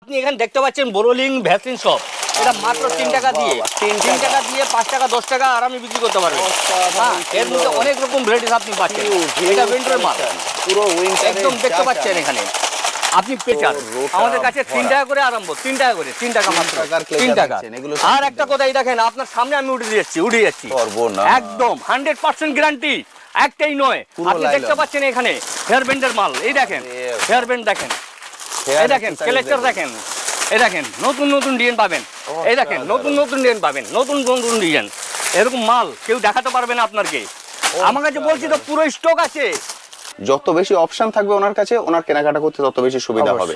আপনি এখানে দেখতে পাচ্ছেন বোরোলিং ভ্যাসলিন সব, এটা মাত্র 3 টাকা দিয়ে 3 টাকা দিয়ে 5 টাকা 10 টাকা আরামে বিক্রি করতে পারবেন। এর মধ্যে অনেক রকম ভ্যারাইটিস আপনি পাচ্ছেন। এটা উইন্টার মাল, পুরো উইন্টার একদম দেখতে পাচ্ছেন এখানে আপনি পেচার আমাদের কাছে 3 টাকা করে আরম্ভ, 3 টাকা করে, 3 টাকা মাত্র 3 টাকা। আর একটা কথা এই দেখেন আপনার সামনে আমি উঠে যাচ্ছি একদম 100% গ্যারান্টি, একটাই নয়। আপনি দেখতে পাচ্ছেন এখানে হেয়ার ব্যান্ডের মাল, এই দেখেন হেয়ার ব্যান্ড দেখেন, এই দেখেন কালেক্টর দেখেন, এই দেখেন নতুন নতুন ডিজাইন পাবেন, এই দেখেন নতুন নতুন ডিজাইন পাবেন, নতুন নতুন ডিজাইন। এরকম মাল কেউ দেখাতে পারবে না আপনাকে। আমার কাছে বলছি তো পুরো স্টক আছে। যত বেশি অপশন থাকবে ওনার কাছে, ওনার কেনাকাটা করতে তত বেশি সুবিধা হবে।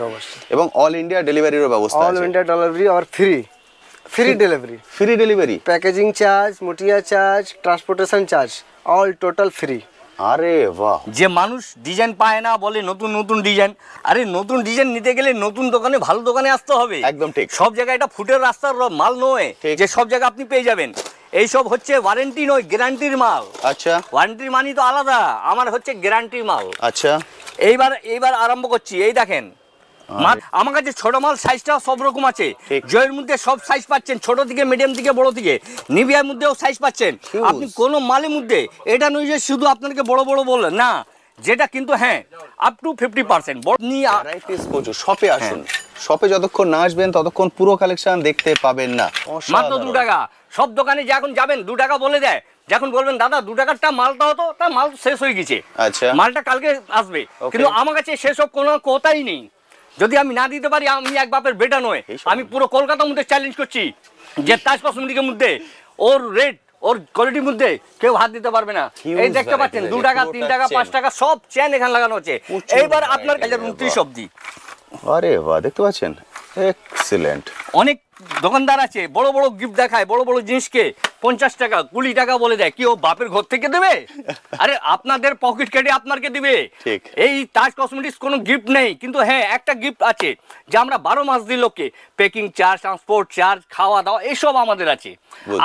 এবং অল ইন্ডিয়া ডেলিভারিরও ব্যবস্থা আছে। অল ইন্ডিয়া ডেলিভারি আর free delivery, free delivery, packaging charge, মুটিয়া charge, transportation charge, all total free. আরে বাহ! যে মানুষ ডিজাইন পায় না বলে নতুন নতুন ডিজাইন, আরে নতুন ডিজাইন নিতে গেলে নতুন দোকানে ভালো দোকানে আসতে হবে। একদম ঠিক। সব জায়গায় এটা ফুটের রাস্তার মাল নয় যে সব জায়গায় আপনি পেয়ে যাবেন। এইসব হচ্ছে ওয়ারেন্টি নয়, গ্যারান্টির মাল। আচ্ছা, ওয়ারেন্টির মানি তো আলাদা, আমার হচ্ছে গ্যারান্টির মাল। আচ্ছা, এইবার আরম্ভ করছি। এই দেখেন আমার কাছে ছোট মাল সাইজটা সব রকম আছে। জয়ের মধ্যে সব সাইজ পাচ্ছেন, ছোট থেকে মিডিয়াম থেকে বড় থেকে, নিভিয়ার মধ্যেও সাইজ পাচ্ছেন আপনি। কোন মালের মধ্যে এটা নয় যে শুধু আপনাকে বড় বড় বললেন না, যেটা কিন্তু হ্যাঁ আপ টু 50% বড় নিয়ে শপে আসুন। শপে যতক্ষণ না আসবেন ততক্ষণ পুরো কালেকশন দেখতে পাবেন না। মাত্র 2 টাকা। সব দোকানে যখন যাবেন 2 টাকা বলে দেয়, যখন বলবেন দাদা 2 টাকারটা মালটা হতো, তার মাল শেষ হয়ে গেছে, আচ্ছা মালটা কালকে আসবে। কিন্তু আমার কাছে সেসব কোনো কথাই নেই। যদি আমি না দিতে পারি, আমি এক বাপের বেটা নয়, আমি পুরো কলকাতার মধ্যে চ্যালেঞ্জ করছি যে তাজ কসমেটিকের মধ্যে ওর রেট, ওর কোয়ালিটির মধ্যে কেউ হাত দিতে পারবে না। এই দেখতে পাচ্ছেন 2 টাকা 3 টাকা 5 টাকা সব চেন এখানে লাগানো আছে। এইবার আপনার 2029 অবধি। আরে বাহ, দেখতে পাচ্ছেন, এক্সিলেন্ট। অনেক দোকানদার আছে বড় বড় গিফট দেখায়, বড় বড় জিনিসকে 50 টাকা 20 টাকা বলে দেয়। কি ও বাপের ঘর থেকে দেবে? আরে আপনাদের পকেট কেটে আপনাকে দিবে। এই তাজ কসমেটিক্স কোনো গিফট নেই, কিন্তু হ্যাঁ একটা গিফট আছে যে আমরা 12 মাস দিই লোককে, প্যাকিং চার্জ, ট্রান্সপোর্ট চার্জ, খাওয়া দাওয়া এসব আমাদের আছে।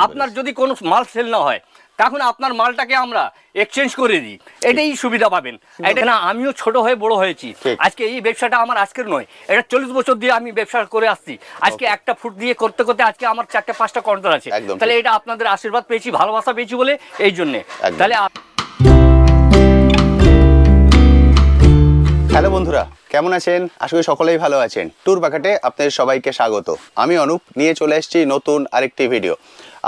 আপনার যদি কোনো মাল সেল না হয় তখন আপনার মালটাকে আমরা এক্সচেঞ্জ করে দিই, এটাই সুবিধা পাবেন। এটা না, আমিও ছোট হয়ে বড় হয়েছি। আজকে এই ব্যবসাটা আমার আজকের নয়, এটা 40 বছর দিয়ে আমি ব্যবসা করে আসছি। আজকে একটা ফুট দিয়ে করতে করতে আজকে আমার 4-5টা কাউন্টার আছে। তাহলে এটা আপনাদের আশীর্বাদ পেয়েছি, ভালোবাসা পেয়েছি বলে এই জন্যে। তাহলে হ্যালো বন্ধুরা, কেমন আছেন? আশা করি সকলেই ভালো আছেন। ট্যুর বাকেটে আপনাদের সবাইকে স্বাগত। আমি অনুপ, নিয়ে চলে এসেছি নতুন আরেকটি ভিডিও।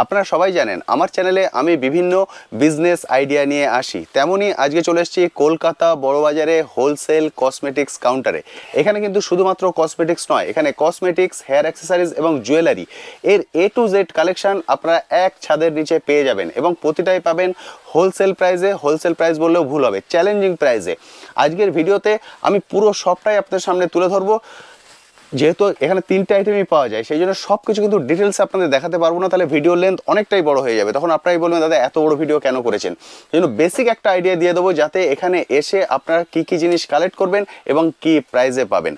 আপনারা সবাই জানেন আমার চ্যানেলে আমি বিভিন্ন বিজনেস আইডিয়া নিয়ে আসি, তেমনই আজকে চলে এসেছি কলকাতা বড়বাজারে হোলসেল কসমেটিক্স কাউন্টারে। এখানে কিন্তু শুধুমাত্র কসমেটিক্স নয়, এখানে কসমেটিক্স, হেয়ার অ্যাক্সেসরিজ এবং জুয়েলারি এর A to Z কালেকশন আপনারা এক ছাদের নিচে পেয়ে যাবেন, এবং প্রতিটাই পাবেন হোলসেল প্রাইসে। হোলসেল প্রাইস বললেও ভুল হবে, চ্যালেঞ্জিং প্রাইসে। আজকের ভিডিওতে আমি পুরো সবটাই আপনাদের সামনে তুলে ধরবো। যেহেতু এখানে 3টে আইটেমই পাওয়া যায়, সেই জন্য সব কিছু কিন্তু ডিটেলস আপনাদের দেখাতে পারবো না, তাহলে ভিডিও লেন্থ অনেকটাই বড় হয়ে যাবে। তখন আপনারাই বলবেন দাদা এত বড় ভিডিও কেন করেছেন। সেই জন্য বেসিক একটা আইডিয়া দিয়ে দেবো, যাতে এখানে এসে আপনারা কী কী জিনিস কালেক্ট করবেন এবং কি প্রাইসে পাবেন।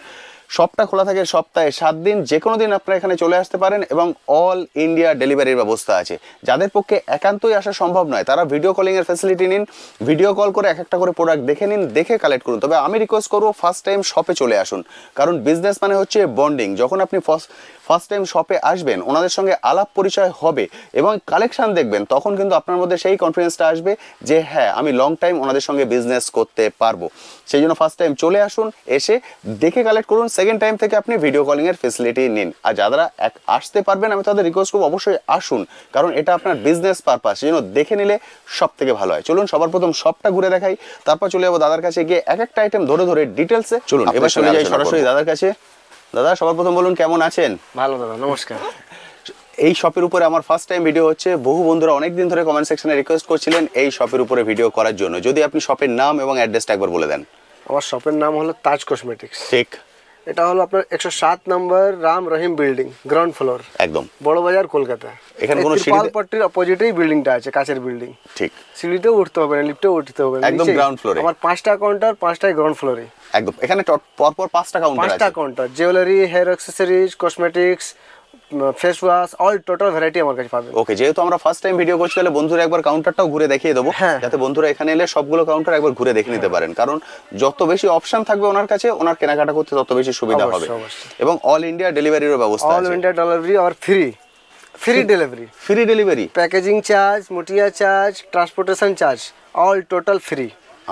শপটা খোলা থাকে সপ্তাহে 7 দিন, যে কোনো দিন আপনারা এখানে চলে আসতে পারেন, এবং অল ইন্ডিয়া ডেলিভারির ব্যবস্থা আছে। যাদের পক্ষে একান্তই আসা সম্ভব নয় তারা ভিডিও কলিংয়ের ফ্যাসিলিটি নিন, ভিডিও কল করে এক একটা করে প্রোডাক্ট দেখে নিন, দেখে কালেক্ট করুন। তবে আমি রিকোয়েস্ট করবো ফার্স্ট টাইম শপে চলে আসুন, কারণ বিজনেস মানে হচ্ছে বন্ডিং। যখন আপনি ফার্স্ট টাইম শপে আসবেন, ওনাদের সঙ্গে আলাপ পরিচয় হবে এবং কালেকশন দেখবেন, তখন কিন্তু আপনার মধ্যে সেই কনফিডেন্সটা আসবে যে হ্যাঁ আমি লং টাইম ওনাদের সঙ্গে বিজনেস করতে পারবো। সেই জন্য ফার্স্ট টাইম চলে আসুন, এসে দেখে কালেক্ট করুন। সেকেন্ড টাইম থেকে আপনি ভিডিও কলিংয়ের ফেসিলিটি নিন। আর যারা আসতে পারবেন আমি তাদের রিকোয়েস্ট করবো অবশ্যই আসুন, কারণ এটা আপনার বিজনেস পারপাস, সেই জন্য দেখে নিলে সব থেকে ভালো হয়। চলুন সবার প্রথম শপটা ঘুরে দেখাই, তারপর চলে যাবো দাদার কাছে গিয়ে এক একটা আইটেম ধরে ধরে ডিটেলসে। চলুন এবার চলে যাই সরাসরি দাদার কাছে। দাদা সবার প্রথম বলুন কেমন আছেন? ভালো দাদা, নমস্কার। এই শপের উপরে আমার ফার্স্ট টাইম ভিডিও হচ্ছে। বহু বন্ধুরা অনেকদিন ধরে কমেন্ট সেকশনে রিকোয়েস্ট করছিলেন এই শপের উপরে ভিডিও করার জন্য। যদি আপনি শপের নাম এবং অ্যাড্রেসটা একবার বলে দেন। আমার শপের নাম হলো তাজ কসমেটিক্স। ঠিক, এটা হলো আপনার 107 নম্বর Ram Rahim building, ground floor, একদম বড়বাজার, কলকাতা। এখানে কোনো পালপট্টির অপোজিটেই বিল্ডিংটা আছে, কাচের বিল্ডিং। ঠিক, সিঁড়িতেও উঠতে হবে না, লিফটেও উঠতে হবে না, একদম গ্রাউন্ড ফ্লোরে। আমার 5টা কাউন্টার, 5টাই গ্রাউন্ড ফ্লোরে। একদম, এখানে পরপর 5টা কাউন্টার আছে। 5টা counter, jewellery, hair accessories, cosmetics, face wash all total variety আমার কাছে পাবেন। ওকে, যেহেতু আমরা ফার্স্ট টাইম ভিডিও করছি তাহলে বন্ধুরা একবার কাউন্টারটাও ঘুরে দেখিয়ে দেবো, যাতে বন্ধুরা এখানে এলে সবগুলো কাউন্টার একবার ঘুরে দেখে নিতে পারেন, কারণ যত বেশি অপশন থাকবে ওনার কাছে ওনার কেনাকাটা করতে তত বেশি সুবিধা হবে। এবং অল ইন্ডিয়া ডেলিভারিরও ব্যবস্থা আছে। অল ইন্ডিয়া ডেলিভারি আর free delivery, free delivery, packaging charge, মুটিয়া charge, transportation charge all total free.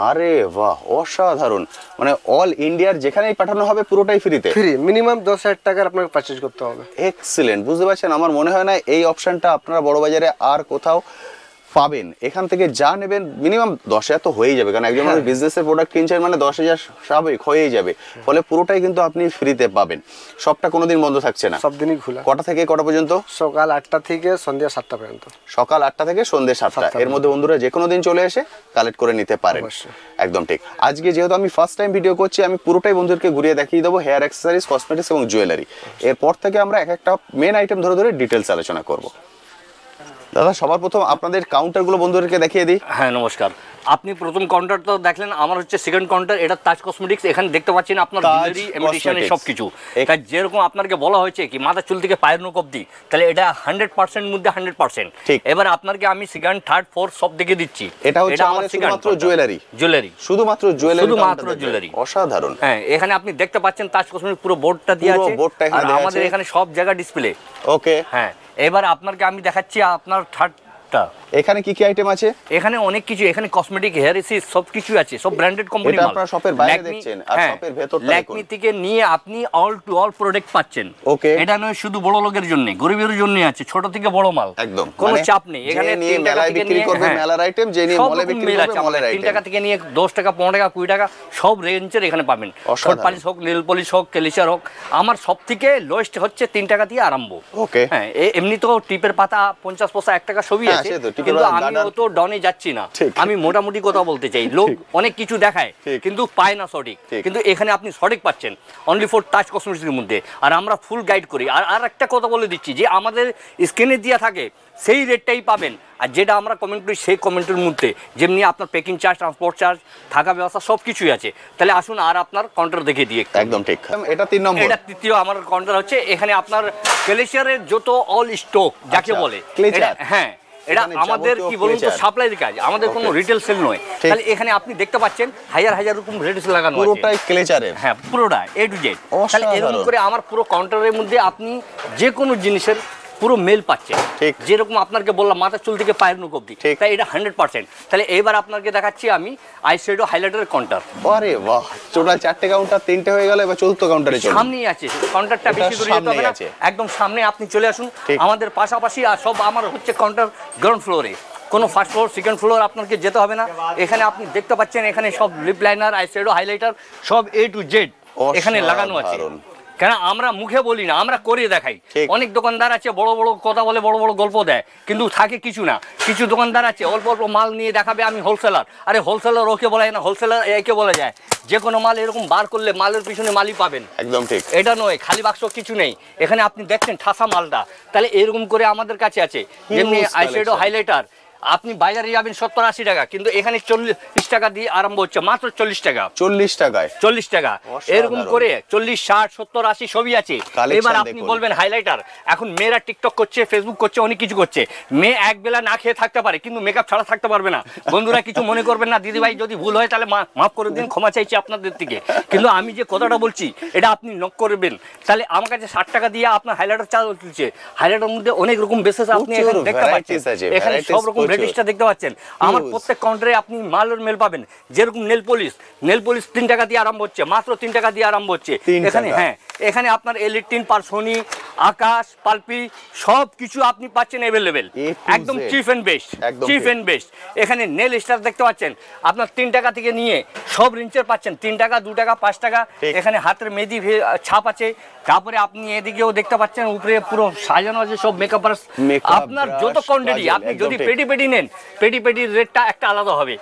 আরে বাহ, অসাধারণ, মানে অল ইন্ডিয়ার যেখানেই পাঠানো হবে পুরোটাই ফ্রিতে। ফ্রি, মিনিমাম 10,000 টাকার আপনাকে পারচেজ করতে হবে। এক্সিলেন্ট, বুঝতে পারছেন, আমার মনে হয় না এই অপশনটা আপনারা বড়বাজারে আর কোথাও পাবেন। এখান থেকে যা নেবেন মিনিমাম 10,000 তো হয়েই যাবে, কারণ একজন বিজনেসের প্রোডাক্ট কিনছেন মানে 10,000 স্বাভাবিক হয়েই যাবে, ফলে পুরোটাই কিন্তু আপনি ফ্রিতে পাবেন। সবটা কোনোদিন বন্ধ থাকছে না, সব দিনই খোলা। কটা থেকে কটা পর্যন্ত? সকাল 8টা থেকে সন্ধ্যা 7টা পর্যন্ত। সকাল 8টা থেকে সন্ধ্যে 7টা, এর মধ্যে বন্ধুরা যে কোনো দিন চলে এসে কালেক্ট করে নিতে পারেন। একদম ঠিক। আজকে যেহেতু আমি ফার্স্ট টাইম ভিডিও করছি, আমি পুরোটাই বন্ধুদেরকে ঘুরিয়ে দেখিয়ে দেবো হেয়ার অ্যাক্সেসরিজ, কসমেটিক্স এবং জুয়েলারি। এরপর থেকে আমরা এক একটা মেন আইটেম ধরে ধরে ডিটেলস আলোচনা করব। দাদা, সবার প্রথম আপনাদের কাউন্টারগুলো বন্ধুদেরকে দেখিয়ে দিই। হ্যাঁ, নমস্কার। আপনি প্রথম কাউন্টার তো দেখলেন, আমার হচ্ছে সেকেন্ড কাউন্টার, এটা তাজ কসমেটিক্স। এখানে দেখতে পাচ্ছেন আপনার জুয়েলারি, ইমিটেশনের সবকিছু। তাই যেরকম আপনাকে বলা হয়েছে কি মাথা চুল থেকে পায়ের নখ অবধি, তাহলে এটা 100% মধ্যে 100%। এবার আপনাকে আমি সেকেন্ড, থার্ড, ফোর্থ সব দেখে দিচ্ছি। এটা হচ্ছে আমাদের শুধুমাত্র জুয়েলারি, শুধুমাত্র জুয়েলারি। অসাধারণ। হ্যাঁ, এখানে আপনি দেখতে পাচ্ছেন তাজ কসমেটিক্স পুরো বোর্ডটা দেওয়া আছে, আর আমাদের এখানে সব জায়গা ডিসপ্লে। ওকে, হ্যাঁ, এবার আপনাকে আমি দেখাচ্ছি আপনার থার্ডটা। এখানে কি কি আইটেম আছে? এখানে অনেক কিছু, এখানে কসমেটিক, হেয়ার এসেসরিজ সব কিছু আছে, সব ব্র্যান্ডেড কোম্পানি মাল। এটা আপনারা শপের বাইরে দেখছেন, আর শপের ভেতরটা দেখুন। ল্যাকমি থেকে নিয়ে আপনি অল টু অল প্রোডাক্ট পাচ্ছেন। ওকে, এটা নয় শুধু বড় লোকের জন্য, গরিবের জন্য আছে, ছোট থেকে বড় মাল একদম, কোনো চাপ নেই। এখানে 3 টাকা থেকে বিক্রি করবে মেলার আইটেম, যে নিয়ে মলে বিক্রি করবে মলের আইটেম। 3 টাকা থেকে নিয়ে 10 টাকা, 15 টাকা, 20 টাকা সব রেঞ্জের এখানে পাবেন। ঠোঁট পালিশ হোক, নেল পলিশ হোক, ক্লিচার হোক, আমার সব থেকে লোয়েস্ট হচ্ছে 3 টাকা দিয়ে আরম্ভ। ওকে, হ্যাঁ, এমনি তো টিপের পাতা 50 পয়সা 1 টাকা সবই আছে, কিন্তু আমি তো ডনে যাচ্ছি না, আমি মোটামুটি কথা বলতে চাই। লোক অনেক কিছু দেখায় কিন্তু পায় না সঠিক, কিন্তু এখানে আপনি সঠিক পাচ্ছেন অনলি ফর টাচ কসমেটিক্সের মধ্যে। আর আমরা ফুল গাইড করি। আর একটা কথা বলে দিচ্ছি, যে আমাদের স্ক্রিনে দেওয়া থাকে সেই রেটটাই পাবেন, আর যেটা আমরা কমেন্ট করি সেই কমেন্টের মধ্যে, যেমনি আপনার প্যাকিং চার্জ, ট্রান্সপোর্ট চার্জ, থাকা ব্যবস্থা সব কিছুই আছে। তাহলে আসুন আর আপনার কাউন্টার দেখে দিয়ে। একদম ঠিক, এটা 3 নম্বর। এটা তৃতীয় আমার কাউন্টার হচ্ছে। এখানে আপনার ক্লেচারের যত অল স্টক যাকে বলে, হ্যাঁ, এটা আমাদের কি বলুন তো সাপ্লাইয়ের কাজ, আমাদের কোনো রিটেল সেল নয়। তাহলে এখানে আপনি দেখতে পাচ্ছেন হাজার হাজার রকম রেটস লাগানো আছে, পুরোটাই ক্লেচারের। হ্যাঁ, পুরোটা এ টু জেড। তাহলে এরকম করে আমার পুরো কাউন্টারের মধ্যে আপনি যে কোনো জিনিসের পুরো মেল পাচ্ছেন, যেরকম আপনাকে বললাম মাথা চুল থেকে পায়ের নখ অবধি, তাই এটা 100%। তাহলে এবার আপনাকে দেখাচ্ছি আমি আইশ্যাডো হাইলাইটারের কাউন্টার। আরে বাহ, টোটাল 4টে কাউন্টার, 3টে হয়ে গেল, এবার চতুর্থ কাউন্টারে চলুন। সামনেই আছে কাউন্টারটা, বেশি দূরে যেতে হবে না, একদম সামনে আপনি চলে আসুন আমাদের পাশাপাশি। আর সব আমার হচ্ছে কাউন্টার গ্রাউন্ড ফ্লোরে, কোনো ফার্স্ট ফ্লোর, সেকেন্ড ফ্লোর আপনাকে যেতে হবে না। এখানে আপনি দেখতে পাচ্ছেন এখানে সব লিপ লাইনার, আইশ্যাডো হাইলাইটার সব এ টু জেড এখানে লাগানো আছে। কেন আমরা মুখে বলি না, আমরা করে দেখাই। অনেক দোকানদার আছে বড় বড় কথা বলে, বড় বড় গল্প দেয়, কিন্তু থাকে কিছু না। কিছু দোকানদার আছে অল্প অল্প মাল নিয়ে দেখাবে আমি হোলসেলার। আরে হোলসেলার ওকে বলা যায় না, হোলসেলার একে বলা যায়। যে কোনো মাল এরকম বার করলে মালের পিছনে মালই পাবেন। একদম ঠিক, এটা নয় খালি বাক্স কিছু নেই। এখানে আপনি দেখছেন ঠাসা মালটা, তাহলে এরকম করে আমাদের কাছে আছে। যেমনি আইশ্যাডো হাইলাইটার আপনি বাজারে যাবেন 70-80 টাকা, কিন্তু এখানে 40 টাকা দিয়ে আরম্ভ হচ্ছে, মাত্র 40 টাকা। 40 টাকায় 40 টাকা, এরকম করে 40, 60, 70, 80 সবই আছে। এবার আপনি বলবেন হাইলাইটার, এখন মেয়েরা টিকটক করছে, ফেসবুক করছে, অনেক কিছু করছে। মেয়ে এক বেলা না খেয়ে থাকতে পারে, কিন্তু মেকআপ ছাড়া থাকতে পারবে না। বন্ধুরা কিছু মনে করবেন না, দিদি ভাই যদি ভুল হয় তাহলে মাফ করে দিন, ক্ষমা চাইছি আপনাদের থেকে। কিন্তু আমি যে কথাটা বলছি এটা আপনি নক করবেন। তাহলে আমার কাছে 60 টাকা দিয়ে আপনার হাইলাইটার চার্জ চলছে। হাইলাইটারের মধ্যে অনেক রকম বেসেস আপনি এখানে দেখতে পাচ্ছেন, এখানে সব রকম রেটিস্টটা দেখতে পাচ্ছেন। আমার প্রত্যেক কাউন্টারে আপনি মালের মেল পাবেন। যেরকম নেল পলিশ 3 টাকা দিয়ে আরম্ভ হচ্ছে, মাত্র 3 টাকা দিয়ে আরম্ভ হচ্ছে এখানে। হ্যাঁ, এখানে আপনার এলিটিন, পারসোনি, আকাশ, পালপি সব কিছু আপনি পাচ্ছেন অ্যাভেলেবেল, একদম cheap and best, cheap and best. এখানে নেল স্টার দেখতে পাচ্ছেন আপনার 3 টাকা থেকে নিয়ে সব রেঞ্জের পাচ্ছেন, 3 টাকা, 2 টাকা, 5 টাকা। এখানে হাতের মেহেদি ছাপ আছে। তারপরে আপনি এদিকেও দেখতে পাচ্ছেন উপরে পুরো সাজানো আছে সব মেকআপ ব্রাশ। আপনার যত কোয়ান্টিটি, আপনি যদি পেটি নেন, পেটির রেটটা একটা আলাদা হবে।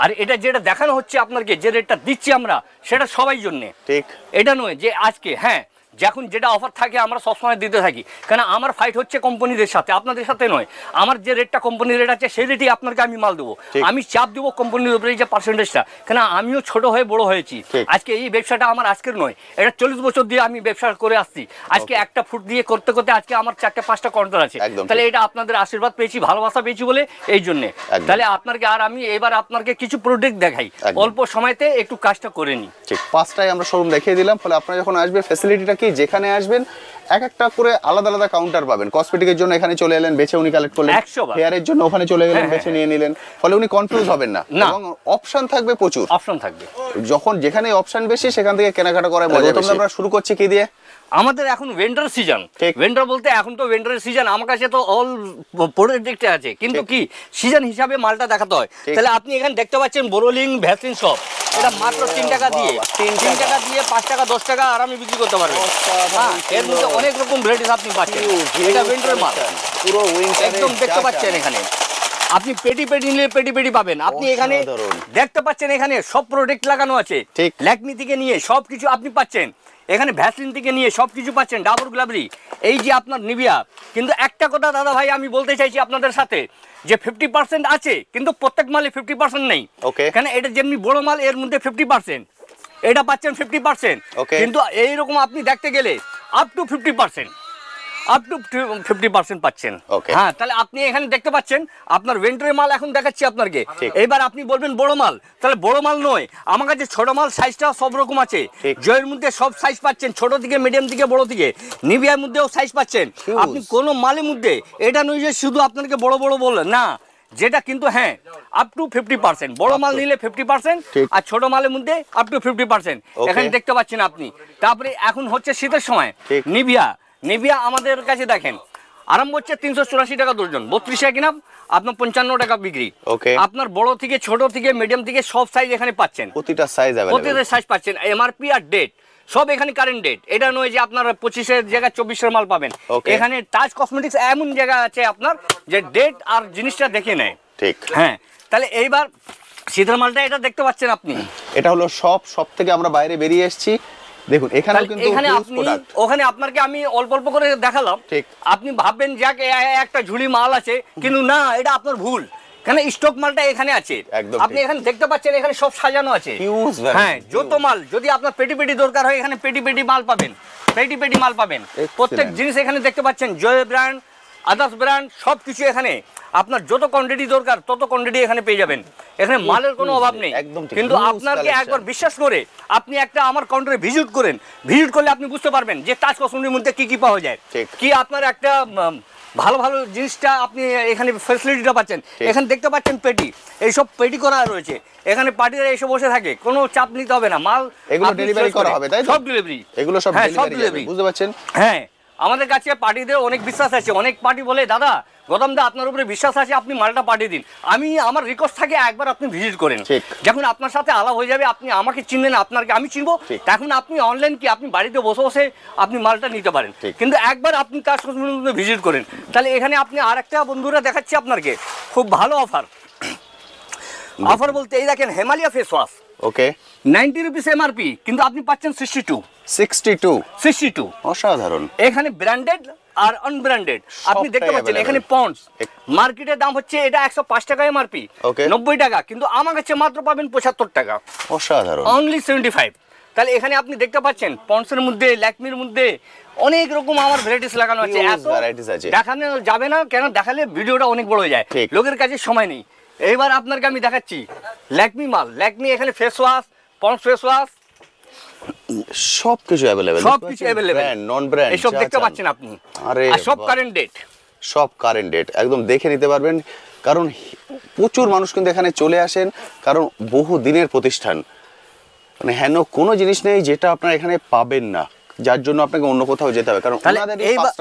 আর এটা যেটা দেখানো হচ্ছে আপনাকে, যে রেটটা দিচ্ছি আমরা, সেটা সবাই জন্য। এটা নয় যে আজকে, হ্যাঁ, যখন যেটা অফার থাকে আমরা সবসময় দিতে থাকি, কেন আমার ফাইট হচ্ছে কোম্পানিদের সাথে, আপনাদের সাথে নয়। আমার যে রেটটা কোম্পানির রেট আছে সেই রেটেই আপনাকে আমি মাল দেবো, আমি চাপ দেবো কোম্পানির উপরে যে পার্সেন্টেজটা, কেন আমিও ছোট হয়ে বড় হয়েছি। আজকে এই ব্যবসাটা আমার আজকের নয়, এটা 40 বছর দিয়ে আমি ব্যবসা করে আসছি। আজকে একটা ফুট দিয়ে করতে করতে আজকে আমার 4-5টা কন্ট্রাক্ট আছে। তাহলে এটা আপনাদের আশীর্বাদ পেয়েছি, ভালোবাসা পেয়েছি বলে এই জন্যে। তাহলে আপনাকে আর আমি এবার আপনাকে কিছু প্রোডাক্ট দেখাই, অল্প সময়তে একটু কাজটা করে নিই। ঠিক, 5টায় আমরা শোরুম দেখিয়ে দিলাম। ফলে আপনারা যখন আসবেন ফ্যাসিলিটিটা কি, যেখানে আসবেন এক একটা করে আলাদা আলাদা কাউন্টার পাবেন। কসমেটিকের জন্য এখানে চলে এলেন, বেছে উনি কালেক্ট করলেন, হেয়ারের জন্য ওখানে চলে গেলেন, বেছে নিয়ে নিলেন। ফলে উনি কনফিউজ হবেন না এবং অপশন থাকবে প্রচুর, অপশন থাকবে। যখন যেখানে অপশন বেশি সেখান থেকে কেনাকাটা করার মজা বেশি। আমরা শুরু করছি কি দিয়ে? আমাদের এখন ভেন্ডার সিজন। ভেন্ডার বলতে এখন তো ভেন্ডারের সিজন, আমার কাছে তো অল প্রোডাক্ট আছে, কিন্তু কি সিজন হিসাবে মালটা দেখাতে হয়। তাহলে আপনি এখানে দেখতে পাচ্ছেন বোরোলিং, ভ্যাসলিন সব, এটা মাত্র 3 টাকা দিয়ে, 3 টাকা দিয়ে 5 টাকা 10 টাকা আরামে বিক্রি করতে পারবেন। এর মধ্যে অনেক রকম ভ্যারাইটিস আপনি পাচ্ছেন। এটা ভেন্ডারের মাল পুরো একদম দেখতে পাচ্ছেন। এখানে আপনি পেটি নিলে পেটি পাবেন। আপনি এখানে দেখতে পাচ্ছেন, এখানে সব প্রোডাক্ট লাগানো আছে, ল্যাকমি থেকে নিয়ে সবকিছু আপনি পাচ্ছেন। এখানে ভ্যাসলিন থেকে নিয়ে সবকিছু পাচ্ছেন, ডাবর গ্লাবরি, এই যে আপনার নিভিয়া। কিন্তু একটা কথা দাদা ভাই আমি বলতে চাইছি আপনাদের সাথে, যে 50% আছে, কিন্তু প্রত্যেক মালে 50% নেই। কেন এটা যেমনি বড় মাল এর মধ্যে 50%, এটা পাচ্ছেন 50%, কিন্তু এইরকম আপনি দেখতে গেলে আপ টু 50%, আপ টু 50% পাচ্ছেন। হ্যাঁ, তাহলে আপনি এখানে দেখতে পাচ্ছেন আপনার ভেন্ডারের মাল এখন দেখাচ্ছি আপনাকে। এবার আপনি বলবেন বড় মাল, তাহলে বড় মাল নয়, আমার কাছে ছোট মাল সাইজটা সব রকম আছে। জয়ের মধ্যে সব সাইজ পাচ্ছেন, ছোট থেকে মিডিয়াম থেকে বড় থেকে, নিভিয়ার মধ্যেও সাইজ পাচ্ছেন আপনি। কোনো মালের মধ্যে এটা নয় যে শুধু আপনাকে বড় বললেন না, যেটা কিন্তু হ্যাঁ আপ টু 50%, বড় মাল নিলে 50% আর ছোট মালের মধ্যে আপ টু 50%। এখানে দেখতে পাচ্ছেন আপনি। তারপরে এখন হচ্ছে শীতের সময় নিভিয়া আমাদের কাছে দেখেন আরম্ভ হচ্ছে 384 টাকা দর্জন, 32 টাকা কিনা আপনার 55 টাকা বিক্রি। আপনার বড় থেকে ছোট থেকে মিডিয়াম থেকে সব সাইজ এখানে পাচ্ছেন, প্রতিটা সাইজ পাচ্ছেন। এমআরপি আর ডেট সব এখানে কারেন্ট ডেট, এটা নয় যে আপনার 25-এর জায়গায় 24-এর মাল পাবেন। এখানে তাজ কসমেটিক্স এমন জায়গা আছে আপনার যে ডেট আর জিনিসটা দেখে নেয়। ঠিক, হ্যাঁ। তাহলে এইবার শীতের মালটা এটা দেখতে পাচ্ছেন আপনি, এটা হলো সব থেকে আমরা বাইরে বেরিয়ে এসেছি। দেখুন এখানে কিন্তু এখানে আপনি ওখানে আপনাকে আমি অল্প করে দেখালাম, আপনি ভাববেন যে একটা ঝুড়ি মাল আছে, কিন্তু না, এটা আপনার ভুল। কেন স্টক মালটা এখানে আছে, আপনি এখানে দেখতে পাচ্ছেন, এখানে সব সাজানো আছে। হ্যাঁ, যত মাল যদি আপনার পেটি দরকার হয়, এখানে পেটি মাল পাবেন, পেটি মাল পাবেন। প্রত্যেক জিনিস এখানে দেখতে পাচ্ছেন, জয় ব্র্যান্ড, আদার্স ব্র্যান্ড সবকিছু এখানে আপনার যত কোয়ান্টিটি দরকার তত কোয়ান্টিটি এখানে পেয়ে যাবেন। এখানে মালের কোনো অভাব নেই। কিন্তু আপনাকে একবার বিশ্বাস করে আপনি একটা আমার কাউন্টারে ভিজিট করলে আপনি বুঝতে পারবেন যে তাজ কসমেটিক্সের মধ্যে কি পাওয়া যায়, কি আপনার একটা ভালো জিনিসটা আপনি এখানে ফ্যাসিলিটিটা পাচ্ছেন। এখানে দেখতে পাচ্ছেন পেটি, এইসব পেটি করা রয়েছে। এখানে পার্টিরা এসে বসে থাকে, কোনো চাপ নিতে হবে না, মাল এগুলো ডেলিভারি করা হবে, তাই সব ডেলিভারি, এগুলো সব ডেলিভারি, বুঝতে পারছেন? হ্যাঁ, আমাদের কাছে পার্টিদের অনেক বিশ্বাস আছে। অনেক পার্টি বলে দাদা গৌতম দা আপনার উপরে বিশ্বাস আছে, আপনি মালটা পাঠিয়ে দিন। আমার রিকোয়েস্ট থাকে একবার আপনি ভিজিট করেন, যখন আপনার সাথে আলাপ হয়ে যাবে, আপনি আমাকে চিনবেন, আপনাকে আমি চিনবো, তখন আপনি অনলাইন কি আপনি বাড়িতে বসে আপনি মালটা নিতে পারেন। কিন্তু একবার আপনি তাজ কসমেটিক্সে ভিজিট করেন। তাহলে এখানে আপনি আরেকটা বন্ধুরা দেখাচ্ছি আপনাকে খুব ভালো অফার বলতে এই দেখেন Himalaya face wash, 90 rupees MRP, কিন্তু আপনি পাচ্ছেন 62। অসাধারণ। এখানে ব্র্যান্ডেড আর আনব্র্যান্ডেড আপনি দেখতে পাচ্ছেন। এখানে পন্ডস মার্কেটের দাম হচ্ছে এটা 105 টাকা এমআরপি, 90 টাকা, কিন্তু আমার কাছে মাত্র পাবেন 75 টাকা। অসাধারণ, অনলি 75। তাহলে এখানে আপনি দেখতে পাচ্ছেন পন্ডসের মধ্যে, ল্যাকমির মধ্যে অনেক রকম আমার ভ্যারাইটিস লাগানো আছে। এত দেখানো যাবে না, কেন দেখালে ভিডিওটা অনেক বড় হয়ে যায়, লোকের কাছে সময় নেই। এইবার আপনাকে আমি দেখাচ্ছি ল্যাকমি মাল। ল্যাকমি এখানে face wash, Pond's face wash সবকিছু अवेलेबल, ব্র্যান্ড নন ব্র্যান্ড এইসব দেখতে পাচ্ছেন আপনি। আর সব কারেন্ট ডেট একদম দেখে নিতে পারবেন, কারণ প্রচুর মানুষ কিন্তু এখানে চলে আসেন, কারণ বহু দিনের প্রতিষ্ঠান। মানে হেন কোনো জিনিস নেই যেটা আপনারা এখানে পাবেন না, যার জন্য আপনাকে অন্য কোথাও যেতে হবে। কারণ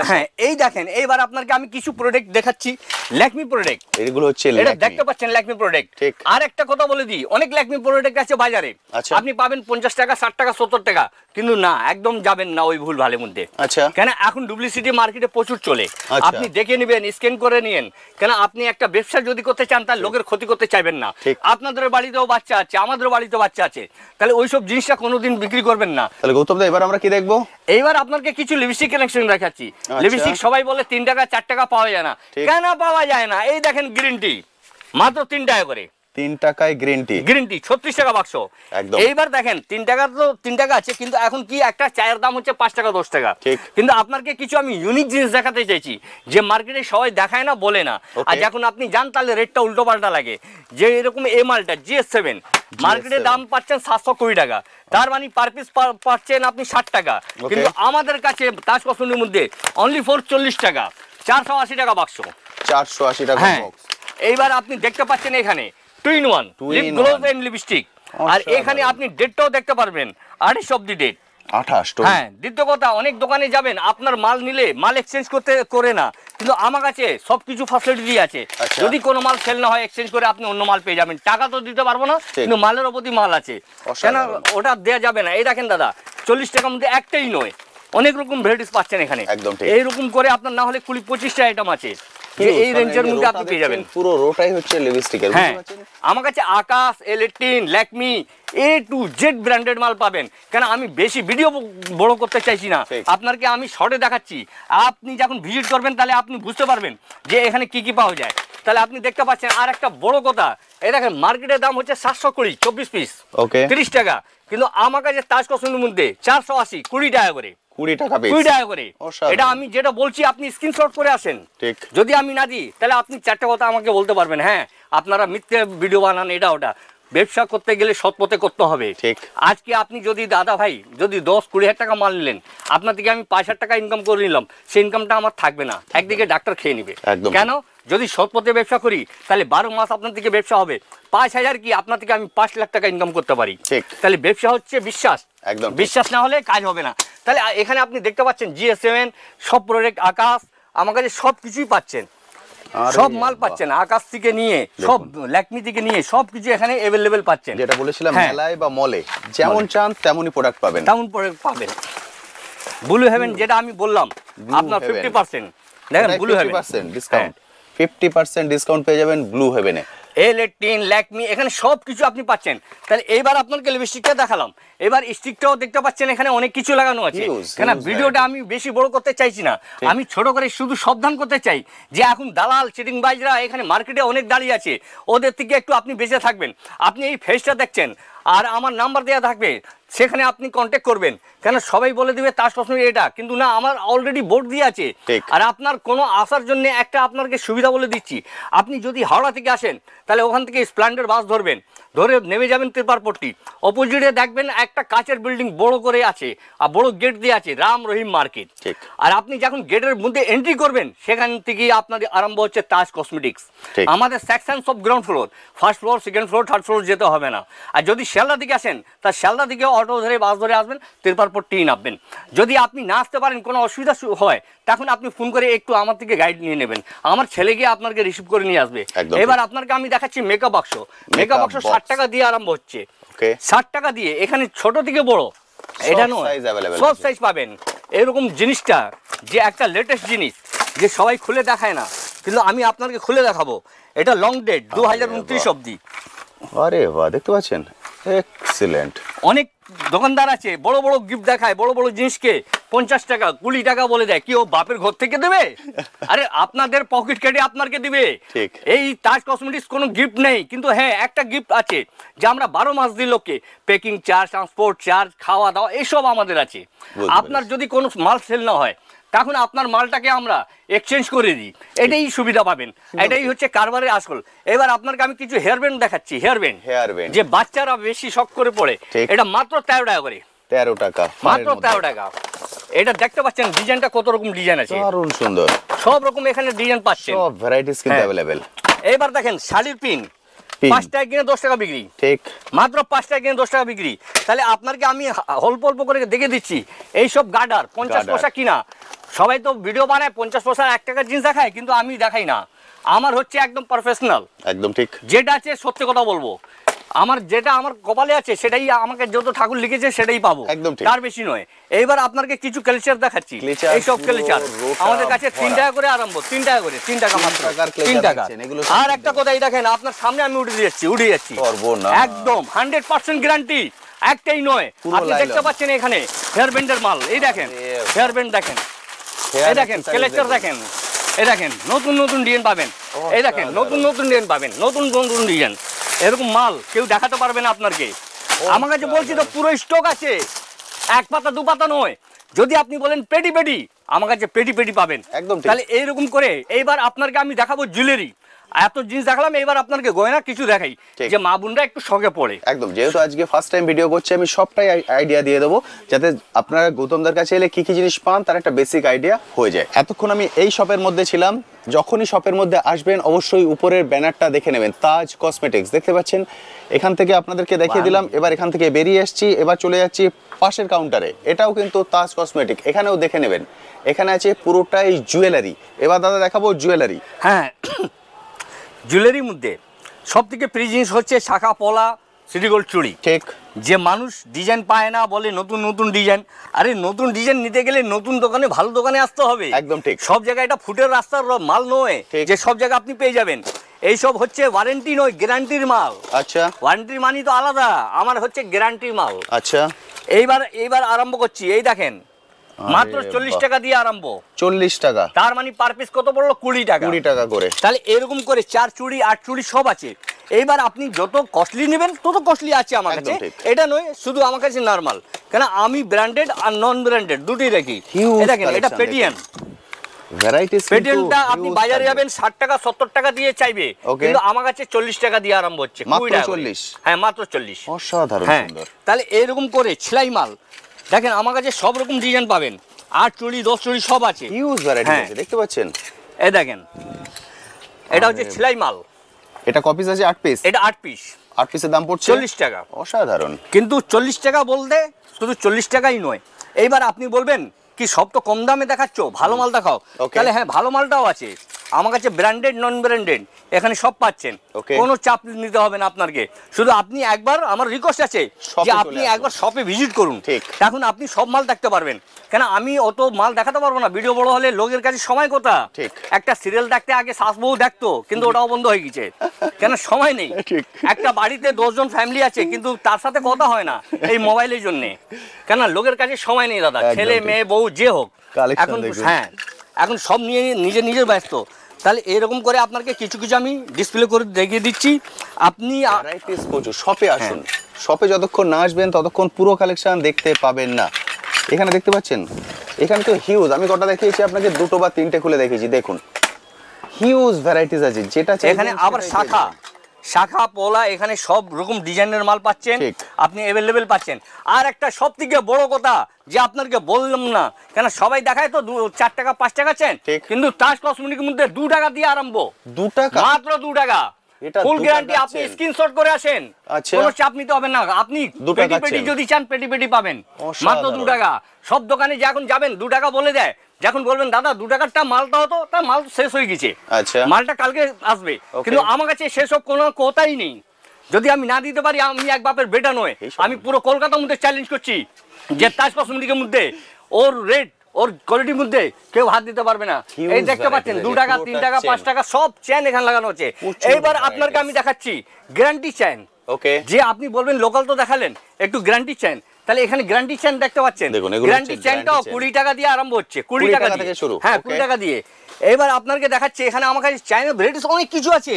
হ্যাঁ, এই দেখেন এইবার আপনাকে আমি কিছু প্রোডাক্ট দেখাচ্ছি, ল্যাকমি প্রোডাক্ট। এগুলো হচ্ছে এটা দেখতে পাচ্ছেন ল্যাকমি প্রোডাক্ট। আর একটা কথা বলে দিই, অনেক ল্যাকমি প্রোডাক্ট আছে বাজারে, আপনি পাবেন 50 টাকা, 60 টাকা, 70 টাকা, কিন্তু না, একদম যাবেন না ওই ভুল ভালের মধ্যে। কেন এখন ডুপ্লিসিটি মার্কেটে প্রচুর চলে, আপনি দেখে নেবেন, স্ক্যান করে নিয়েন। কেন আপনি একটা ব্যবসা যদি করতে চান, তার লোকের ক্ষতি করতে চাইবেন না। আপনাদের বাড়িতেও বাচ্চা আছে, আমাদের বাড়িতেও বাচ্চা আছে, তাহলে ওইসব জিনিসটা কোনোদিন বিক্রি করবেন না। তাহলে গৌতম দা এবার আমরা কি দেখবো? এইবার আপনাকে কিছু লিপস্টিক কালেকশন দেখাচ্ছি। লিপস্টিক সবাই বলে 3 টাকা 4 টাকা পাওয়া যায় না, কেন পাওয়া যায় না? এই দেখেন গ্রিন টি মাত্র 3 টাকা করে, 3 টাকায় গ্রিন টি 36 টাকা বাক্স। এইবার দেখেন 3 টাকা তো 3 টাকা আছে, কিন্তু এখন কি একটা চায়ের দাম হচ্ছে 5 টাকা 10 টাকা। কিন্তু আপনাকে কিছু আমি ইউনিক জিনিস দেখাতে চাইছি যে মার্কেটে সবাই দেখায় না, বলে না। আর যখন আপনি যান তাহলে রেটটা উল্টো পাল্টা লাগে। যে এরকম এই মালটা GS7 মার্কেটে দাম পাচ্ছেন 720 টাকা, তার মানে পার পিস পাচ্ছেন আপনি 60 টাকা। কিন্তু আমাদের কাছে তাজ কসমেটিক্সের মধ্যে অনলি ফর 40 টাকা, 480 টাকা বাক্স, 480 টাকা বক্স। এইবার আপনি দেখতে পাচ্ছেন এখানে 2-in-1 lip glove and lipstick. আর এখানে আপনি ডেটটাও দেখতে পারবেন, 28 অফ দি ডেট, 28। হ্যাঁ। দ্বিতীয় কথা, অনেক দোকানে যাবেন আপনার মাল নিলে মাল এক্সচেঞ্জ করে না, কিন্তু আমার কাছে সবকিছু ফ্যাসিলিটি আছে। যদি কোনো মাল সেল না হয় এক্সচেঞ্জ করে আপনি অন্য মাল পেয়ে যাবেন। টাকা তো দিতে পারবো না, কিন্তু মালের প্রতি মাল আছে, কেন ওটা দেওয়া যাবে না? এই দেখেন দাদা, 40 টাকার মধ্যে একটাই নয়, অনেক রকম ভ্যারাইটিস পাচ্ছেন এখানে। এইরকম করে আপনার না হলে 20-25টা আইটেম আছে, যে এই রেঞ্জের মধ্যে আপনি পেয়ে যাবেন। পুরো রোটাই হচ্ছে লিপস্টিকের। হ্যাঁ, আমার কাছে আকাশ, এলেটিন, Lakme A to Z branded মাল পাবেন। কেন আমি বেশি ভিডিও বড় করতে চাইছি না, আপনাকে আমি শর্টে দেখাচ্ছি। আপনি যখন ভিজিট করবেন তাহলে আপনি বুঝতে পারবেন যে এখানে কি কি পাওয়া যায়। তাহলে আপনি দেখতে পাচ্ছেন। আর একটা বড় কথা, এই দেখেন মার্কেটের দাম হচ্ছে 720, 24 পিস 30 টাকা, কিন্তু আমার কাছে তাজ কসমেটিক্সের মধ্যে 480, 20 টাকা করে, 20 টাকা পিস, 20 টাকা করে। এটা আমি যেটা বলছি আপনি স্ক্রিনশট করে আসেন। যদি আমি না দিই তাহলে আপনি 4টা কথা আমাকে বলতে পারবেন, হ্যাঁ আপনারা মিথ্যে ভিডিও বানান, এটা ওটা। ব্যবসা করতে গেলে সৎ পথে করতে হবে। আজকে আপনি যদি দাদা ভাই যদি 10-20 হাজার টাকা মাল নিলেন, আপনার থেকে আমি 5 হাজার টাকা ইনকাম করে নিলাম, সেই ইনকামটা আমার থাকবে না, একদিকে ডাক্তার খেয়ে নিবে। কেন? যদি সৎ পথে ব্যবসা করি তাহলে 12 মাস আপনার থেকে ব্যবসা হবে, 5,000 কি আপনার থেকে আমি 5 লাখ টাকা ইনকাম করতে পারি। তাহলে ব্যবসা হচ্ছে বিশ্বাস, বিশ্বাস না হলে কাজ হবে না। তাহলে এখানে আপনি দেখতে পাচ্ছেন GS7 সব প্রোডাক্ট, আকাশ, আমার কাছে সব কিছুই পাচ্ছেন, সব মাল পাচ্ছেন, আকাশ থেকে নিয়ে সব ল্যাকমি থেকে নিয়ে সব কিছু এখানে अवेलेबल পাচ্ছেন। যেটা বলেছিলাম মেলায় বা মলে যেমন চান তেমনই প্রোডাক্ট পাবেন, তেমন প্রোডাক্ট পাবেন। ব্লু হেভেন যেটা আমি বললাম আপনার 50%, দেখেন ব্লু হেভেন ডিসকাউন্ট, 50% ডিসকাউন্ট পেয়ে যাবেন ব্লু হেভেনে। এলেটিন, ল্যাকমি, এখানে সব কিছু আপনি পাচ্ছেন। তাহলে এইবার আপনাকে লিপস্টিকটা দেখালাম, এবার স্টিকটাও দেখতে পাচ্ছেন এখানে অনেক কিছু লাগানো আছে। কেন ভিডিওটা আমি বেশি বড় করতে চাইছি না, আমি ছোট করে শুধু সাবধান করতে চাই যে এখন দালাল চিটিং বাইজরা এখানে মার্কেটে অনেক দাঁড়িয়ে আছে, ওদের থেকে একটু আপনি বেঁচে থাকবেন। আপনি এই ফেসটা দেখছেন আর আমার নাম্বার দেওয়া থাকবে, সেখানে আপনি কন্ট্যাক্ট করবেন। কেন সবাই বলে দিবে তাজ কসমেটিক্স এটা, কিন্তু না, আমার অলরেডি বোর্ড দিয়ে আছে। আর আপনার কোনো আসার জন্য একটা আপনাকে সুবিধা বলে দিচ্ছি, আপনি যদি হাওড়া থেকে আসেন তাহলে ওখান থেকে স্প্লেন্ডার বাস ধরবেন, ধরে নেমে যাবেন তিরপারপট্টি, অপোজিটে দেখবেন একটা কাচের বিল্ডিং বড় করে আছে আর বড় গেট দিয়ে আছে, রাম রহিম মার্কেট। আর আপনি যখন গেটের মধ্যে এন্ট্রি করবেন সেখান থেকে আপনার আরম্ভ হচ্ছে তাজ কসমেটিক্স। আমাদের সেকশন সব ground floor, first floor, second floor, third floor যেতে হবে না। আর যদি শিয়ালদা দিকে আসেন তা শিয়ালদা দিকে অটো ধরে বাস ধরে আসবেন, তিরপারপট্টি নামবেন। যদি আপনি না আসতে পারেন, কোনো অসুবিধা হয়, তখন আপনি ফোন করে একটু আমার থেকে গাইড নিয়ে নেবেন, আমার ছেলে গিয়ে আপনাকে রিসিভ করে নিয়ে আসবে। এবার আপনাকে আমি দেখাচ্ছি মেকআপ বাক্স। মেকআপ বাক্স 60 টাকা দিয়ে আরম্ভ হচ্ছে, 60 টাকা দিয়ে। এখানে ছোট থেকে বড় এটা নয়, সব সাইজ পাবেন। এরকম জিনিসটা যে একটা লেটেস্ট জিনিস যে সবাই খুলে দেখায় না, কিন্তু আমি আপনাকে খুলে দেখাবো। এটা লং ডেট 2029 অবধি। আরে বাহ, দেখতে পাচ্ছেন, এক্সিলেন্ট। অনেক দোকানদার আছে বড় বড় গিফট দেখায়, বড় বড় জিনিসকে 50 টাকা 20 টাকা বলে দেয়, কি ও বাপের ঘর থেকে দেবে? আরে আপনাদের পকেট কেটে আপনাকে দিবে। এই তাজ কসমেটিক্স কোনো গিফট নেই, কিন্তু হ্যাঁ একটা গিফট আছে যে আমরা 12 মাস দিই লোককে, প্যাকিং চার্জ, ট্রান্সপোর্ট চার্জ, খাওয়া দাওয়া এসব আমাদের আছে। আপনার যদি কোনো মাল সেল না হয় তখন আপনার মালটাকে আমরা এক্সচেঞ্জ করে দিই, এটাই সুবিধা পাবেন, এটাই হচ্ছে কারবারের আসল। এবার আপনাকে আমি কিছু হেয়ার ব্যান্ড দেখাচ্ছি, হেয়ার ব্যান্ড যে বাচ্চারা বেশি শখ করে পড়ে, এটা মাত্র 13 টাকা করে, 13 টাকা, মাত্র 13 টাকা। এটা দেখতে পাচ্ছেন ডিজাইনটা কত রকম ডিজাইন আছে, দারুণ সুন্দর, সব রকম এখানে ডিজাইন পাচ্ছেন, সব ভ্যারাইটিস কিন্তু अवेलेबल। এবার দেখেন শাড়ির পিন 5 টাকা কিনে 10 টাকা বিক্রি, ঠিক মাত্র 5 টাকা কিনে 10 টাকা বিক্রি। তাহলে আপনাকে আমি অল্প অল্প করে দেখে দিচ্ছি। এই সব গার্ডার 50 পয়সা কিনা, সবাই তো ভিডিও বানায় 50 পয়সা 1 টাকার জিনিস দেখায়, কিন্তু আমি দেখাই না। আমার হচ্ছে একদম প্রফেশনাল, একদম ঠিক, যেটা আছে সত্যি কথা বলবো। আমার যেটা আমার কপালে আছে সেটাই আমাকে যত ঠাকুর লিখেছে সেটাই পাবো, তার বেশি নয়। এইবার আপনাকে কিছু কালচার দেখাচ্ছি। এই সব কালচার আমাদের কাছে 3 টাকা করে আরম্ভ, 3 টাকা করে, 3 টাকা মাত্র, 3 টাকা। আর একটা কথা এই দেখেন, আপনার সামনে আমি উঠে যাচ্ছি একদম 100% গ্যারান্টি। একটাই নয়, আপনি দেখতে পাচ্ছেন এখানে হেয়ার ব্যান্ডের মাল, এই দেখেন হেয়ার ব্যান্ড দেখেন, এই দেখেন কালেক্টর দেখেন, এই দেখেন নতুন নতুন ডিজাইন পাবেন, এই দেখেন নতুন নতুন ডিজাইন পাবেন, নতুন নতুন ডিজাইন, এরকম মাল কেউ দেখাতে পারবে না আপনাকে। আমার কাছে বলছি তো পুরো স্টক আছে, এক পাতা দু পাতা নয়। যদি আপনি বলেন পেটি পেটি, আমার কাছে পেটি পেটি পাবেন একদম। তাহলে এইরকম করে এইবার আপনাকে আমি দেখাবো জুয়েলারি, এত জিনিস দেখালাম, এবার আপনাকে গয়না কিছু দেখাই যে মা বোনরা একটু শখে পড়ে। একদম, যেহেতু আজকে ফার্স্ট টাইম ভিডিও করছি আমি সবটাই আইডিয়া দিয়ে দেবো, যাতে আপনারা গৌতমদার কাছে এলে কি কি জিনিস পান তার একটা বেসিক আইডিয়া হয়ে যায়। এতক্ষণ আমি এই শপের মধ্যে ছিলাম, যখনই শপের মধ্যে আসবেন অবশ্যই উপরের ব্যানারটা দেখে নেবেন, তাজ কসমেটিক্স দেখতে পাচ্ছেন। এখান থেকে আপনাদেরকে দেখিয়ে দিলাম, এবার এখান থেকে বেরিয়ে এসেছি, এবার চলে যাচ্ছি পাশের কাউন্টারে, এটাও কিন্তু তাজ কসমেটিক, এখানেও দেখে নেবেন, এখানে আছে পুরোটাই জুয়েলারি। এবার দাদা দেখাবো জুয়েলারি। হ্যাঁ, জুয়েলারির মধ্যে সব থেকে প্রিয় জিনিস হচ্ছে শাখা পলা সিটি গোল্ড চুড়ি। ঠিক, যে মানুষ ডিজাইন পায় না বলে নতুন নতুন ডিজাইন, আরে নতুন ডিজাইন নিতে গেলে নতুন দোকানে ভালো দোকানে আসতে হবে। একদম ঠিক, সব জায়গায় এটা ফুটের রাস্তার মাল নয় যে সব জায়গায় আপনি পেয়ে যাবেন। এইসব হচ্ছে ওয়ারেন্টি নয়, গ্যারান্টির মাল। আচ্ছা, ওয়ারেন্টির মানি তো আলাদা, আমার hচ্ছে গ্যারান্টির মাল। আচ্ছা, এইবার আরম্ভ করছি, এই দেখেন মাত্র 40 টাকা দিয়ে আরম্ভ। 40 টাকা, তার মানে পার পিস কত পড়লো? 20 টাকা। 20 টাকা করে। তাহলে এরকম করে 4 চুড়ি 8 চুড়ি সব আছে। এইবার আপনি যত কস্টলি নেবেন তত কস্টলি আছে আমার কাছে, এটা নয় শুধু আমার কাছে নরমাল, কেন আমি ব্র্যান্ডেড আর নন ব্র্যান্ডেড দুটোই রাখি। এই দেখেন এটা পেটিএম ভ্যারাইটিস, পেটিএমটা আপনি বাজারে যাবেন 60 টাকা 70 টাকা দিয়ে চাইবে, কিন্তু আমার কাছে 40 টাকা দিয়ে আরম্ভ হচ্ছে। মাত্র 40? হ্যাঁ মাত্র 40। অসাধারণ সুন্দর। তাহলে এরকম করে সেলাই মাল দেখেন, আমার কাছে সব রকম ডিজাইন পাবেন, 8 চুড়ি 10 চুড়ি সব আছে, হিউজ ভ্যারাইটি আছে দেখতে পাচ্ছেন। এই দেখেন এটা হচ্ছে সেলাই মাল, এটা কপিস আছে 8 পিস, এটা 8 পিস, 8 পিসের দাম পড়ছে 40 টাকা। অসাধারণ, কিন্তু 40 টাকা বলতে শুধু 40 টাকাই নয়। এইবার আপনি বলবেন কি সব তো কম দামে দেখাচ্ছ, ভালো মাল দেখাও, তাহলে হ্যাঁ ভালো মালটাও আছে আমার কাছে, ব্র্যান্ডেড নন ব্র্যান্ডেড এখানে সব পাচ্ছেন, কোনো চাপ নিতে হবে না আপনাকে। শুধু আপনি একবার, আমার রিকোয়েস্ট আছে যে আপনি একবার শপে ভিজিট করুন, এখন আপনি সব মাল দেখতে পারবেন। কেন আমি অত মাল দেখাতে পারবো না, ভিডিও বড় হলে লোকের কাছে সময় কোথা। একটা সিরিয়াল দেখতে আগে শাশুবউ দেখতো, কিন্তু ওটাও বন্ধ হয়ে গেছে, কেন সময় নেই। একটা বাড়িতে 10 জন ফ্যামিলি আছে, কিন্তু তার সাথে কথা হয় না এই মোবাইলের জন্য, কেন লোকের কাছে সময় নেই দাদা, ছেলে মেয়ে বউ যে হোক, এখন হ্যাঁ এখন সব নিয়ে নিজের ব্যস্ত। তাহলে এরকম করে আপনাকে কিছু কিছু আমি ডিসপ্লে করে দেখিয়ে দিচ্ছি। আপনি শপে আসুন, শপে যতক্ষণ না আসবেন ততক্ষণ পুরো কালেকশন দেখতে পাবেন না। এখানে দেখতে পাচ্ছেন, এখানে তো হিউজ, আমি কটা দেখিয়েছি আপনাকে, 2 বা 3টে খুলে দেখিয়েছি, দেখুন হিউজ ভ্যারাইটিস আছে। যেটা এখানে আবার শাখা পলা, এখানে সব রকম ডিজাইনের মাল পাচ্ছেন, আপনি অ্যাভেলেবেল পাচ্ছেন। আর একটা সব থেকে বড় কথা যে আপনাকে বললাম না, কেন সবাই দেখায় তো 4 টাকা 5 টাকা চেন, কিন্তু তাজ কসমেটিকের মধ্যে 2 টাকা দিয়ে আরম্ভ, 2 টাকা মাত্র, 2 টাকা ফুল গ্যারান্টি। আপনি স্ক্রিনশট করে আসেন, কোনো চাপ নিতে হবে না। আপনি পেটি পেটি যদি চান পেটি পেটি পাবেন মাত্র 2 টাকা। সব দোকানে যখন যাবেন 2 টাকা বলে দেয়, যখন বলবেন দাদা 2 টাকারটা মালটা হতো, তার মাল শেষ হয়ে গেছে, মালটা কালকে আসবে, কিন্তু আমার কাছে সেসব কোনো কথাই নেই। যদি আমি না দিতে পারি, আমি এক বাপের বেটা নয়, আমি পুরো কলকাতার মধ্যে চ্যালেঞ্জ করছি যে তাজ কসমেটিকের মধ্যে ওর রেট, ওর কোয়ালিটির মধ্যে কেউ হাত দিতে পারবে না। এই দেখতে পাচ্ছেন 2 টাকা 3 টাকা 5 টাকা সব চেন এখানে লাগানো আছে। এইবার আপনাকে আমি দেখাচ্ছি গ্যারান্টি চেন, যে আপনি বলবেন লোকাল তো দেখালেন, একটু গ্যারান্টি চেন, তাহলে এখানে গ্যারান্টি চেন দেখতে পাচ্ছেন। গ্যারান্টি চেনটাও 20 টাকা দিয়ে আরম্ভ হচ্ছে, 20 টাকা থেকে শুরু, হ্যাঁ 20 টাকা দিয়ে। এবার আপনাকে দেখাচ্ছি, এখানে আমার কাছে চাইনা ভ্যারাইটিস অনেক কিছু আছে,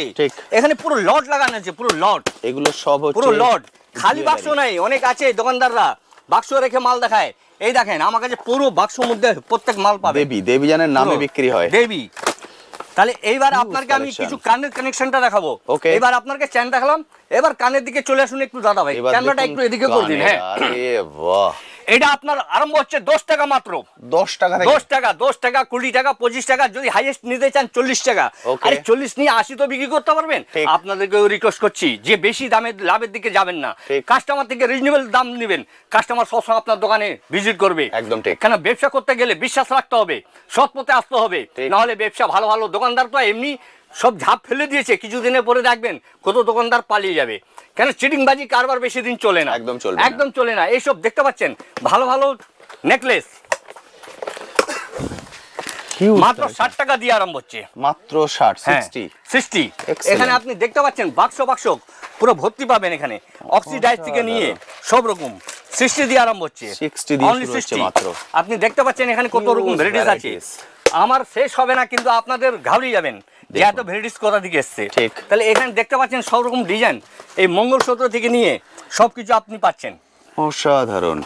এখানে পুরো লট লাগানো আছে, পুরো লট, এগুলো সব হচ্ছে পুরো লট, খালি বাক্স নাই। অনেক আছে দোকানদাররা বাক্স রেখে মাল দেখায়, এই দেখেন আমার কাছে পুরো বাক্সের মধ্যে প্রত্যেক মাল পাবে। দেবী জানের নামে বিক্রি হয়, দেবী। তাহলে এইবার আপনাকে আমি কিছু কানের কানেকশনটা দেখাবো। এবার আপনাকে চেন দেখালাম, এবার কানের দিকে চলে আসুন একটু দাদা ভাই, ক্যামেরাটা একটু এদিকে করে দিন। হ্যাঁ এটা আপনার আরম্ভ হচ্ছে 10 টাকা মাত্র, 10 টাকা 20 টাকা 20 টাকা 25 টাকা, যদি হাইয়েস্ট নিতে চান 40 টাকা। আরে 40 নিয়ে 80 তো বিক্রি করতে পারবেন। আপনাদেরকে রিকোয়েস্ট করছি যে বেশি দামের লাভের দিকে যাবেন না, কাস্টমার থেকে রিজনেবল দাম নেবেন, কাস্টমার সবসময় আপনার দোকানে ভিজিট করবে। একদম ঠিক, কেন ব্যবসা করতে গেলে বিশ্বাস রাখতে হবে, সৎ পথে আসতে হবে, নাহলে ব্যবসা ভালো ভালো দোকানদার তো এমনি সব ঝাপ ফেলে দিয়েছে, কিছুদিনের পরে দেখবেন কত দোকানদার পালিয়ে যাবে, কেন চিটিংবাজি কারবার বেশি দিন চলে না, একদম চলে না। এইসব দেখতে পাচ্ছেন ভালো ভালো নেকলেস মাত্র 60 টাকা দিয়ে আরম্ভ হচ্ছে, মাত্র 60 60। এখানে আপনি দেখতে পাচ্ছেন বাক্স বাক্স পুরো ভর্তি পাবেন এখানে অক্সিডাইজ থেকে নিয়ে সব রকম 60 দিয়ে আরম্ভ হচ্ছে, 60 দিয়ে Only শুরু হচ্ছে 60 মাত্র। আপনি দেখতে পাচ্ছেন এখানে কত রকম ভ্যারাইটিস আছে। আমার শেষ হবে না, কিন্তু আপনাদের ঘাবড়িয়ে যাবেন যে এত ভ্যারাইটিস কোথা থেকে এসছে। ঠিক। তাহলে এখানে দেখতে পাচ্ছেন সব রকম ডিজাইন, এই মঙ্গলসূত্র থেকে নিয়ে সবকিছু আপনি পাচ্ছেন। অসাধারণ।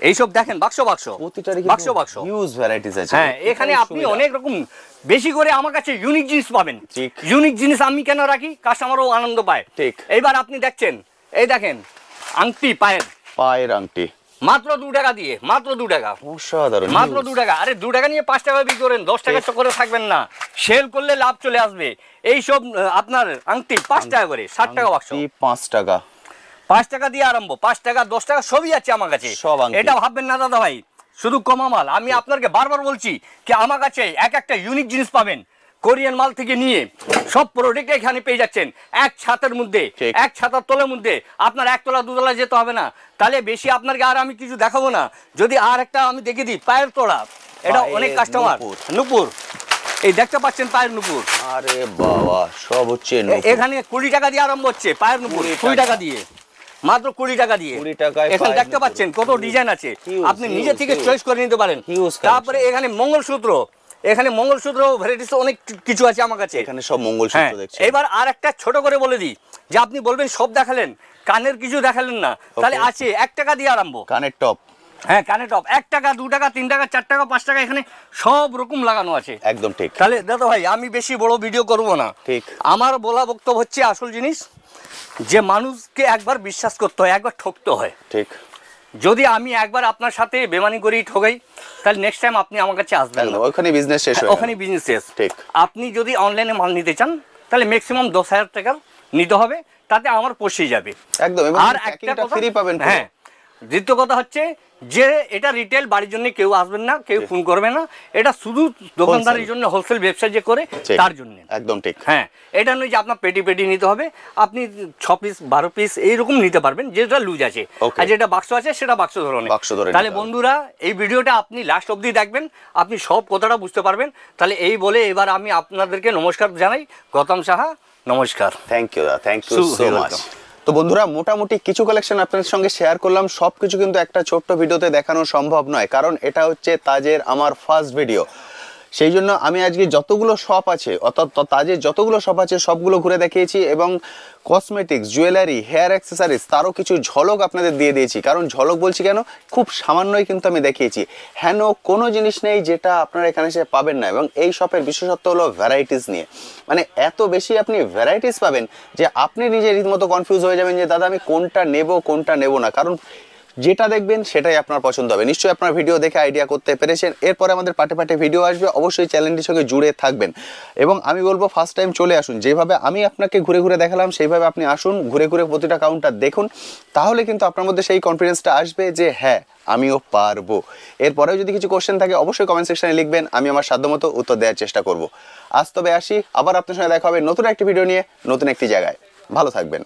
এইসব দেখেন বাক্স বাক্স, প্রতিটারই বাক্স বাক্স, হিউজ ভ্যারাইটিস আছে। হ্যাঁ এখানে আপনি অনেক রকম বেশি করে আমার কাছে ইউনিক জিনিস পাবেন। ঠিক। ইউনিক জিনিস আমি কেন রাখি, কাস্টমারও আনন্দ পায়। ঠিক। এইবার আপনি দেখছেন, এই দেখেন আংটি পায়ের আংটি মাত্র 2 টাকা দিয়ে, মাত্র 2 টাকা, অসাধারণ, মাত্র 2 টাকা। আরে 2 টাকা নিয়ে 5 টাকা বিক্রি করেন, 10 টাকা তো করে থাকবেন না, সেল করলে লাভ চলে আসবে। এইসব আপনার আংটি 5 টাকা করে, 60 টাকা বাক্স, 5 টাকা, 5 টাকা দিয়ে আরম্ভ, 5 টাকা 10 টাকা সবই আছে আমার কাছে। সব আংটি। এটা ভাববেন না দাদা ভাই শুধু কমা মাল, আমি আপনাকে বারবার বলছি কি আমার কাছে এক একটা ইউনিক জিনিস পাবেন। কোরিয়ান মাল থেকে নিয়ে সব প্রোডাক্ট এখানে পেয়ে যাচ্ছেন এক ছাতের মধ্যে, ঠিক। এক ছাতার তলের মধ্যে। আপনার 1 তলা 2 তলা যেতে হবে না, তাহলে বেশি আপনাকে আর আমি কিছু দেখাবো না। যদি আর একটা আমি দেখে দিই পায়ের তোড়া, এটা পায়ের অনেক কাস্টমার নূপুর, এই দেখতে পাচ্ছেন পায়ের নূপুর। আরে বাবা, সব হচ্ছে এখানে 20 টাকা দিয়ে আরম্ভ হচ্ছে পায়ের নূপুর, 20 টাকা দিয়ে, মাত্র 20 টাকা দিয়ে। 20 টাকায় এখানে পায়ের দেখতে নূপুর। পাচ্ছেন কত ডিজাইন আছে, Huge, আপনি নিজে huge, থেকে huge। চয়েস করে নিতে পারেন। Huge তারপরে এখানে মঙ্গলসূত্র, এখানে মঙ্গলসূত্র ভ্যারাইটিস অনেক কিছু আছে আমার কাছে। এখানে সব মঙ্গলসূত্র হ্যাঁ, দেখছেন। এবার আর একটা ছোট করে বলে দিই যে আপনি বলবেন সব দেখালেন, কানের কিছু দেখালেন না, তাহলে আছে 1 টাকা দিয়ে আরম্ভ। কানের টপ, হ্যাঁ কানের টপ 1 টাকা 2 টাকা 3 টাকা 4 টাকা 5 টাকা, এখানে সব রকম লাগানো আছে। একদম ঠিক। তাহলে দাদা ভাই আমি বেশি বড় ভিডিও করব না, ঠিক। আমার বলা বক্তব্য হচ্ছে আসল জিনিস যে মানুষকে একবার বিশ্বাস করতে হয়, একবার ঠকতে হয়। ঠিক। যদি আমি একবার আপনার সাথে বেমানি করি ঠকাই, তাহলে নেক্সট টাইম আপনি আমার কাছে আসবেন না, ওখানে বিজনেস শেষ হয়ে ওখানে বিজনেস শেষ। ঠিক। আপনি যদি অনলাইনে মাল নিতে চান তাহলে ম্যাক্সিমাম 10,000 টাকার নিতে হবে, তাতে আমার পোষিয়ে যাবে একদম। এবং আর প্যাকিংটা একটা কথা ফ্রি পাবেন। হ্যাঁ, দ্বিতীয় কথা হচ্ছে যে এটা রিটেল বাড়ির জন্য কেউ আসবেন না, কেউ ফোন করবে না, এটা শুধু দোকানদারের জন্য, হোলসেল ব্যবসা যে করে তার জন্য। একদম ঠিক। হ্যাঁ, এটা নয় যে আপনার পেটি পেটি নিতে হবে, আপনি 6 পিস 12 পিস এইরকম নিতে পারবেন, যেটা লুজ আছে। আর যেটা বাক্স আছে সেটা বাক্স ধরনের। তাহলে বন্ধুরা এই ভিডিওটা আপনি লাস্ট অবধি দেখবেন, আপনি সব কথাটা বুঝতে পারবেন। তাহলে এই বলে এবার আমি আপনাদেরকে নমস্কার জানাই। গৌতম সাহা, নমস্কার। থ্যাংক ইউ দা, থ্যাংক ইউ সো মাচ। তো বন্ধুরা মোটামুটি কিছু কালেকশন আপনাদের সঙ্গে শেয়ার করলাম, সবকিছু কিন্তু একটা ছোট্ট ভিডিওতে দেখানো সম্ভব নয়, কারণ এটা হচ্ছে তাজের আমার ফার্স্ট ভিডিও। সেই জন্য আমি আজকে যতগুলো শপ আছে, অর্থাৎ তাজের যতগুলো শপ আছে সবগুলো ঘুরে দেখিয়েছি, এবং কসমেটিক্স, জুয়েলারি, হেয়ার অ্যাক্সেসরিজ তারও কিছু ঝলক আপনাদের দিয়ে দিয়েছি। কারণ ঝলক বলছি কেন, খুব সামান্যই কিন্তু আমি দেখিয়েছি, হেন কোনো জিনিস নেই যেটা আপনারা এখানে এসে পাবেন না। এবং এই শপের বিশেষত্ব হলো ভ্যারাইটিস নিয়ে, মানে এত বেশি আপনি ভ্যারাইটিস পাবেন যে আপনি নিজে রীতিমতো কনফিউজ হয়ে যাবেন যে দাদা আমি কোনটা নেব কোনটা নেব না, কারণ যেটা দেখবেন সেটাই আপনার পছন্দ হবে। নিশ্চয়ই আপনার ভিডিও দেখে আইডিয়া করতে পেরেছেন। এরপরে আমাদের পাটে পাটে ভিডিও আসবে, অবশ্যই চ্যানেলটির সঙ্গে জুড়ে থাকবেন। এবং আমি বলবো ফার্স্ট টাইম চলে আসুন, যেভাবে আমি আপনাকে ঘুরে ঘুরে দেখালাম সেইভাবে আপনি আসুন, ঘুরে ঘুরে প্রতিটা কাউন্টার দেখুন, তাহলে কিন্তু আপনার মধ্যে সেই কনফিডেন্সটা আসবে যে হ্যাঁ আমিও পারবো। এরপরেও যদি কিছু কোশ্চেন থাকে অবশ্যই কমেন্ট সেকশনে লিখবেন, আমি আমার সাধ্যমতো উত্তর দেওয়ার চেষ্টা করব। আজ তবে আসি, আবার আপনার সঙ্গে দেখা হবে নতুন একটি ভিডিও নিয়ে, নতুন একটি জায়গায়। ভালো থাকবেন।